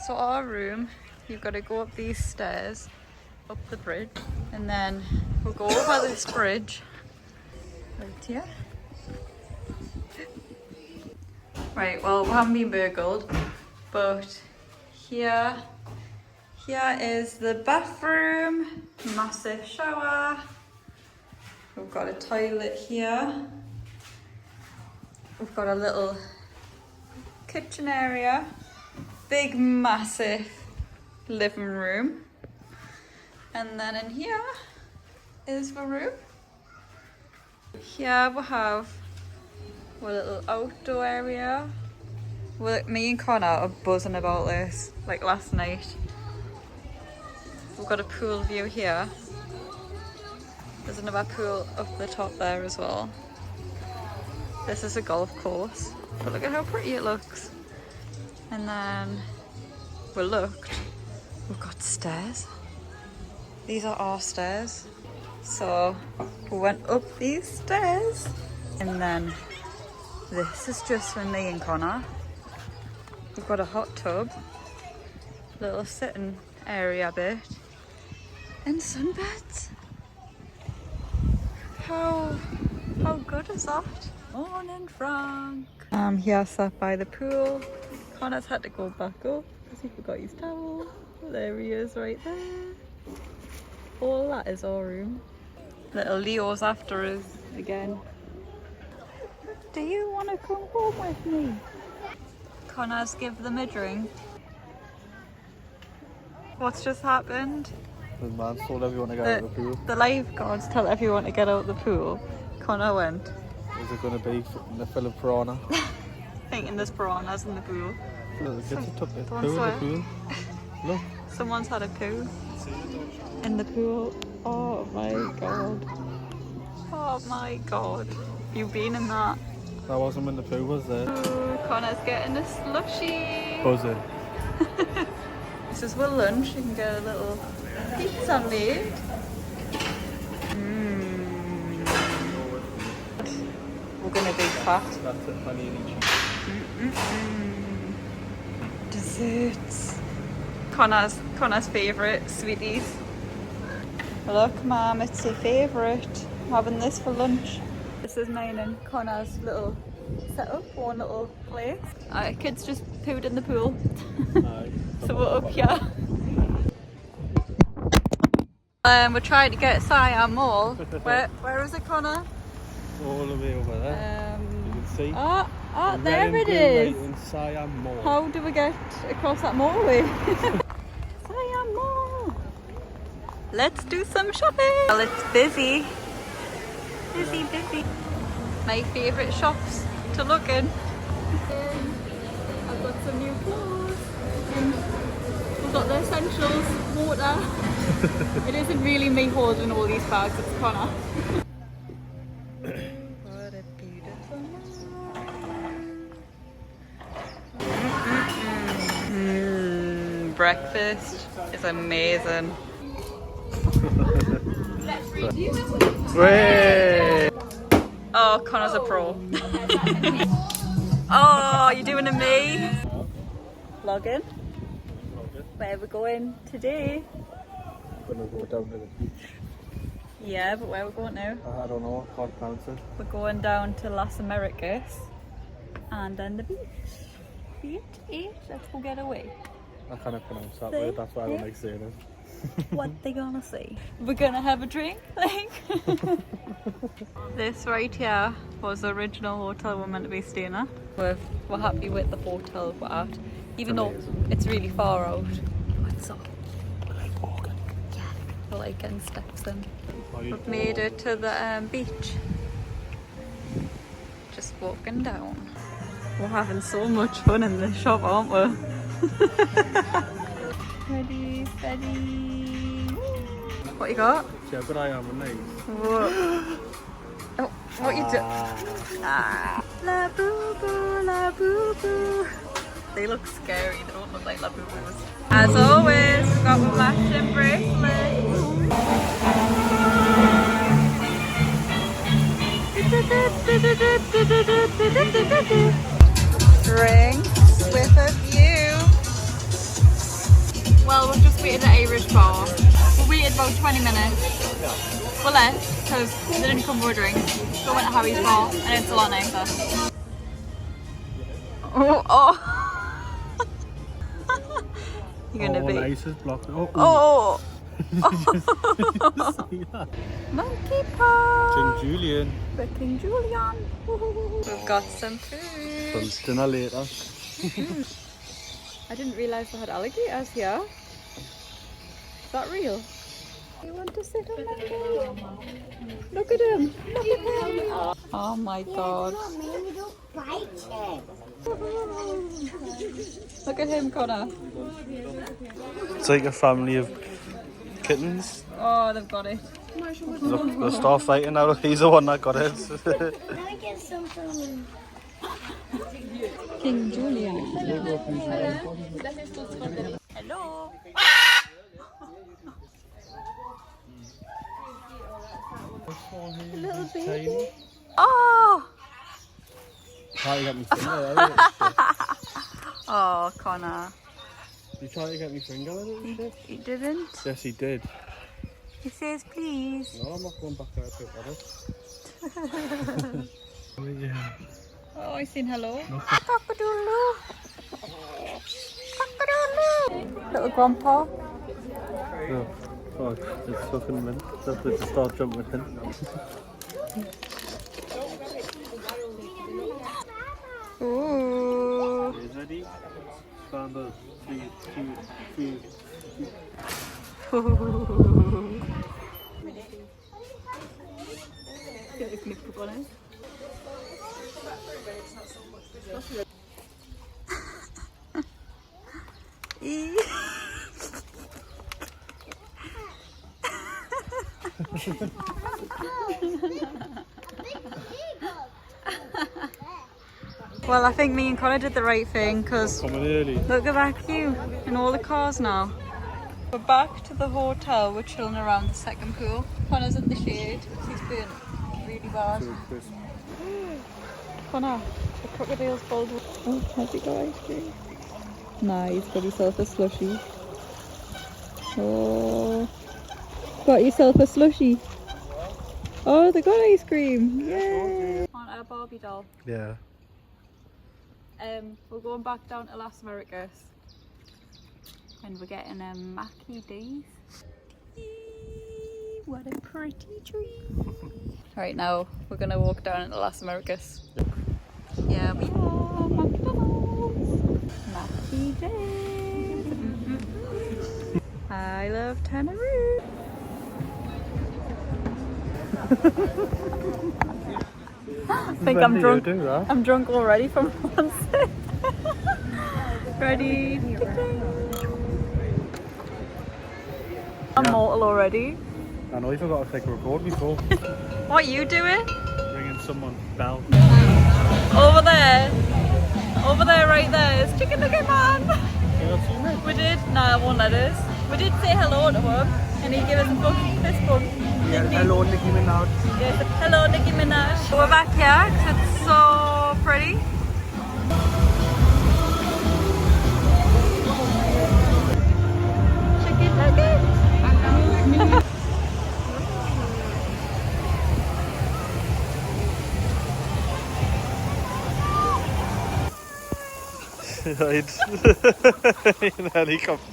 So our room, you've got to go up these stairs, up the bridge, and then we'll go over this bridge right here. Right, well, we haven't been burgled, but here is the bathroom, massive shower. We've got a toilet here. We've got a little kitchen area, big massive living room, and then in here is the room. Here we have a little outdoor area. Well, me and Connor are buzzing about this, like last night. We've got a pool view here. There's another pool up the top there as well. This is a golf course, but look at how pretty it looks. And then we looked, we've got stairs. These are our stairs. So we went up these stairs, and then this is just for me and Connor. We've got a hot tub, little sitting area bit, and sunbeds. How good is that? Morning, Frank. Here sat by the pool. Connor's had to go back up because he forgot his towel. There he is right there. All that is our room. Little Leo's after us again. Do you want to come home with me? Connor's give them a drink. What's just happened? The man told everyone to get out of the pool. The lifeguards tell everyone to get out of the pool. Connor went. Is it going to be full of piranha? Thinking there's piranhas in the pool. Look, the kids took the poo in Someone's the pool. Look. Someone's had a poo in the pool. Oh my god. Oh my god. You've been in that. That wasn't when the poo was there. Ooh, Connor's getting a slushy. Buzzing. This is for lunch. You can get a little pizza made. We're gonna be fat. That's it, honey and Desserts. Connor's favourite sweeties. Look, Mum, it's your favourite. I'm having this for lunch. This is mine and Connor's little setup, one little place. Kids just pooed in the pool. So we're up here. We're trying to get Siam Mall. Where is it, Connor? all the way over there. You can see. There it is. In Siam Mall. How do we get across that moorway? Siam Mall. Let's do some shopping. Well, it's busy. Busy. My favourite shops to look in. I've got some new clothes. We've got the essentials, water. It isn't really me holding all these bags, it's Connor. What a beautiful morning. Breakfast is amazing. Way! Oh, Connor's a pro. Oh, you're doing a me. Login. Where are we going today? I'm gonna go down to the beach. Yeah, but where are we going now? I don't know, I can't pronounce it. We're going down to Las Americas and then the beach. Beach, let's go get away. I cannot pronounce that word, that's why I don't like saying it. What they gonna say? We're gonna have a drink, like. This right here was the original hotel we're meant to be staying at. We're happy with the hotel we're at, even though it's really far out. What's up? I like walking. Yeah, we're like getting steps in. We've made it to the beach. Just walking down. We're having so much fun in this shop, aren't we? Ready, steady. What you got? Yeah, but I am a nice. What? Oh, what you do? La boo boo, la boo boo. They look scary, they don't look like la boo boos. As always, we've got the matching bracelets. Drinks with a view. waited at Irish bar. We waited about 20 minutes. We left because they didn't come for a drink. So we went to Harry's bar and it's a lot nicer. Oh. You're gonna be. Ice is blocked. Oh. See that? Monkey paw. King Julian. The King Julian. We've got some food. Some dinner later. I didn't realise they had alligators here. Is that real? You want to sit on that ball? Look at him. Look at him. Oh my god. Look at him, Connor. It's like a family of kittens. Oh, they've got it. Look, they'll start fighting now. He's the one that got it. King Julian. Hello. A little baby. Oh. Try to get me finger. Oh, Connor. You tried to get me finger with it? He didn't. Yes, he did. He says please. No, I'm not going back there to pick that up. Yeah. Oh, I seen hello. Cock-a-doodle-doo. Cock-a-doodle-doo. Little grandpa. No. Oh, it's fucking mint. Just to start jumping with him. Ooh. Ready? Stand up. 3, 2, 2. Get the clip up on it. Well, I think me and Connor did the right thing because Coming early. look at that queue in all the cars now. We're back to the hotel. We're chilling around the second pool. Connor's in the shade. He's been really bad. Connor, the crocodile's bald. Oh, has he got ice cream? Nah, he's got himself a slushie. Oh, got yourself a slushie. Oh, they got ice cream. Yay! On our Barbie doll. Yeah. We're going back down to Las Americas and we're getting Mackie D's. What a pretty tree. Right now we're gonna walk down into Las Americas. Yeah, we are McDonald's. Mackie D's. I love Tenerife. I think I'm drunk. I'm drunk already from one sip. Ready? I'm mortal already. I know you forgot to take a record before. What are you doing? Ringing someone's bell. Over there, right there is Chicken Nugget Man. You not see me? We did. No, I won't let us. We did say hello to him, and he gave us a fucking fist bump. Yeah, hello Nicki Minaj. Yes. Hello, Nicki Minaj. We're back here because it's so pretty. Chicken nugget. Right. In helicopter.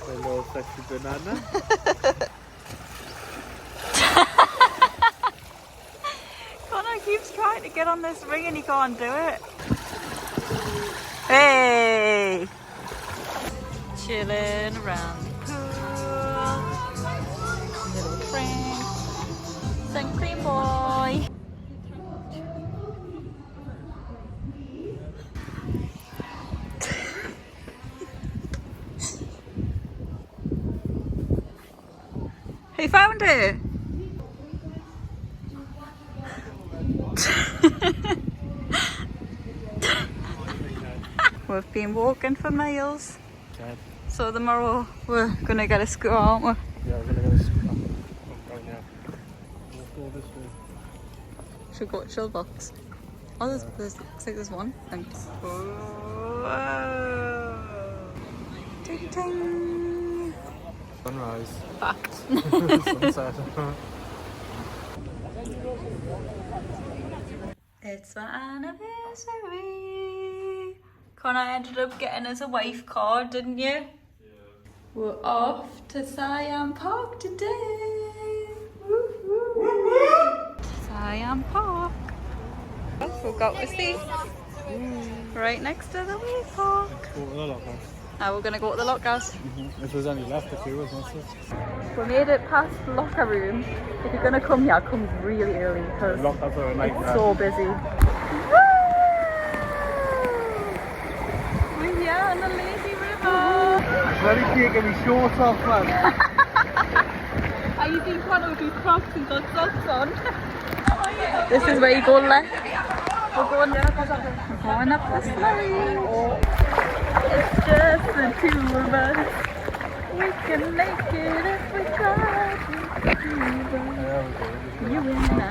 Hello, sexy banana. Connor keeps trying to get on this ring and he can't do it. Hey! Chilling around the pool. Little Frank. Sun cream boy. He found it! We've been walking for miles. Okay. So tomorrow we're gonna get a scooter, aren't we? Yeah, we're gonna go to school. go this way. Should we go to chill box? Oh, there's looks like there's one. Thanks. Whoa. Ding ding. Sunrise. Fact. Sunset. It's my anniversary. Connor ended up getting us a wife card, didn't you? Yeah. We're off to Siam Park today. Woo-hoo. Siam Park. We've got the seat right next to the wee park. Go to the lockhouse. Now we're going to go to the lockers. If there's any left, a few was not it? We made it past the locker room. If you're going to come here, come really early because Lockers are a nightmare. it's so busy. We're here on the lazy river. Bloody taking me shorts off, man. Are you being one of these crocs and got socks on? This is where you go left. We're going up the slide. It's just the two of us. We can make it if we try. You and I.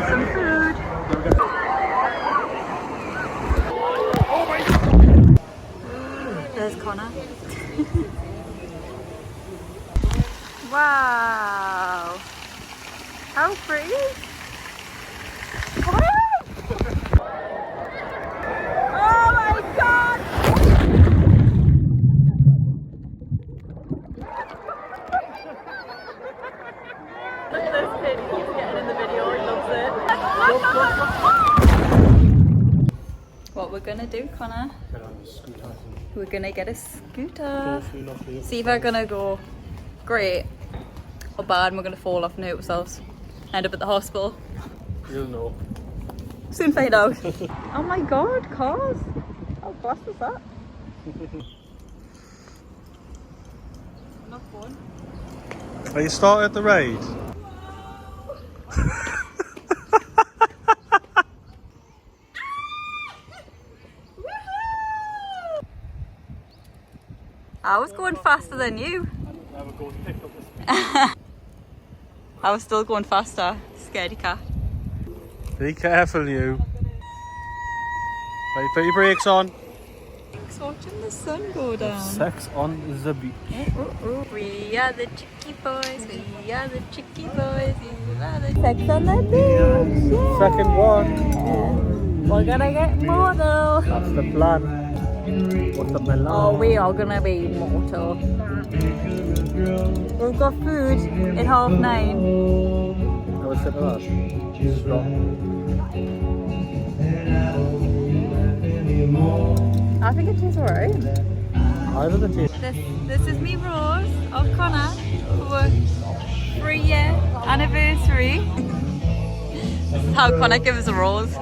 Some food. There's Connor. Wow. How pretty. Oh my god. Look at this kid, he's getting in the video, he loves it. What we're gonna do, Connor? Get on the scooter. We're gonna get a scooter. See if we're gonna go great or bad and we're gonna fall off and hurt ourselves. End up at the hospital. You'll know. Soon find out. Oh my god, cars! How fast is that? Not fun. Are you started the raid? I was going faster than you. Never go pick up the speed. I was still going faster. Scaredy cat. Be careful, you. Right, put your brakes on. Just watching the sun go down. Sex on the beach. We are the chicky boys. We are the chicky boys. We are the sex on the beach. Yeah. Second one. We're gonna get mortal. That's the plan. What's up, my love? Oh, we are gonna be mortal. We've got food at 9:30. I was saying that. Strong. I think it tastes alright. Either the taste. This is me, Rose, of Connor, for 3-year anniversary. This is how Connor gives a rose.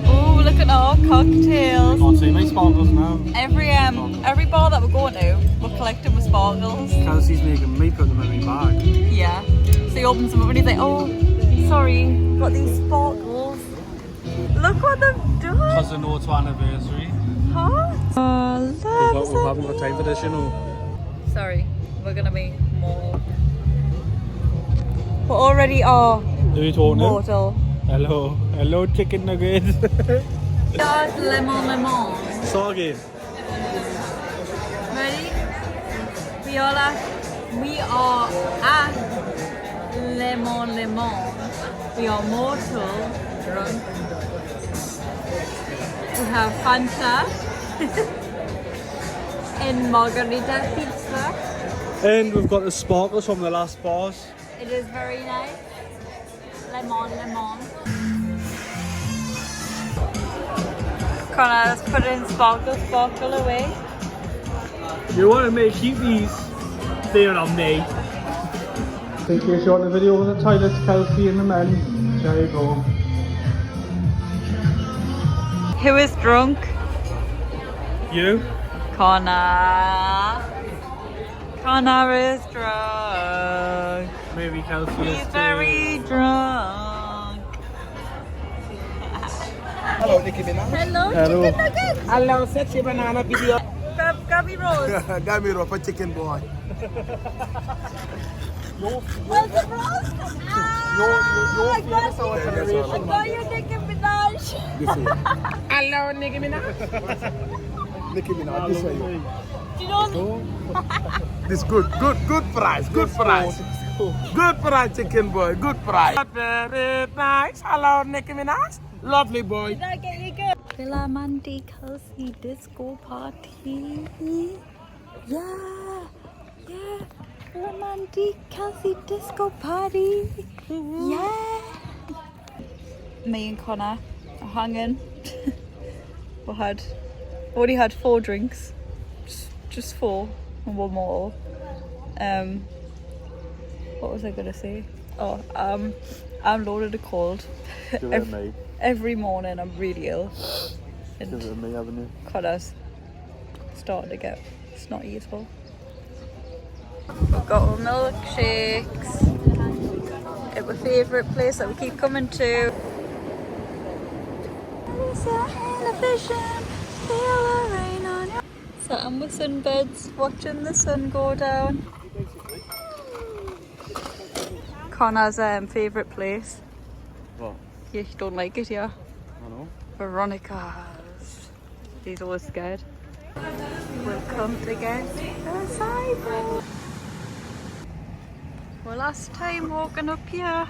Oh, look at our cocktails. Can't see my sparkles now. Every bar that we're going to, we're collecting with sparkles. Kelsey's making me put them in my bag. Yeah. So he opens them up and he's like, oh, sorry, got these sparkles. Look what they've done. Because I know it's our anniversary. Huh? Oh, We haven't got time for this, you know. Sorry, we're gonna be more. We already are Who are you talking to? mortal. Hello. Hello, chicken nuggets. Just lemon. Soggy. Ready? We are at lemon. We are mortal drunk. We have Fanta and margarita pizza. And we've got the sparkles from the last bars. It is very nice. Lemon. Connor's putting sparkle away. You want to keep these there on me. In case you want a video of the toilets, Kelsey and the men, there you go. Who is drunk? You? Connor. Connor is drunk. Maybe Kelsey is He's too. very drunk. Hello, Nicki Minaj. Hello, Hello. chicken nuggets. Hello, sexy banana video. Gabby Rose. Gabby Rose for chicken boy. Where's the roast? I got your Nicki Minaj. Hello, Nicki Minaj. Nicki Minaj, this way. Do you know? This good price, good price. Good price, chicken boy, good price. Very nice. Hello, Nicki Minaj. Lovely boy. Did I get you good? Villa Mandi Kelsey disco party. Yeah. Villa Mandi Kelsey disco party. Yeah. Me and Connor are hanging. Already had 4 drinks. Just 4 and 1 more. What was I gonna say? Oh, I'm loaded of cold. Every morning I'm really ill. And Connor's starting to get snotty as well. We've got our milkshakes at our favourite place that we keep coming to. So I'm with sunbeds, watching the sun go down. Connor's favourite place. What? You don't like it, yeah? I know. Veronica's. He's always scared. We'll come to get the sidewalk. Well, last time walking up here.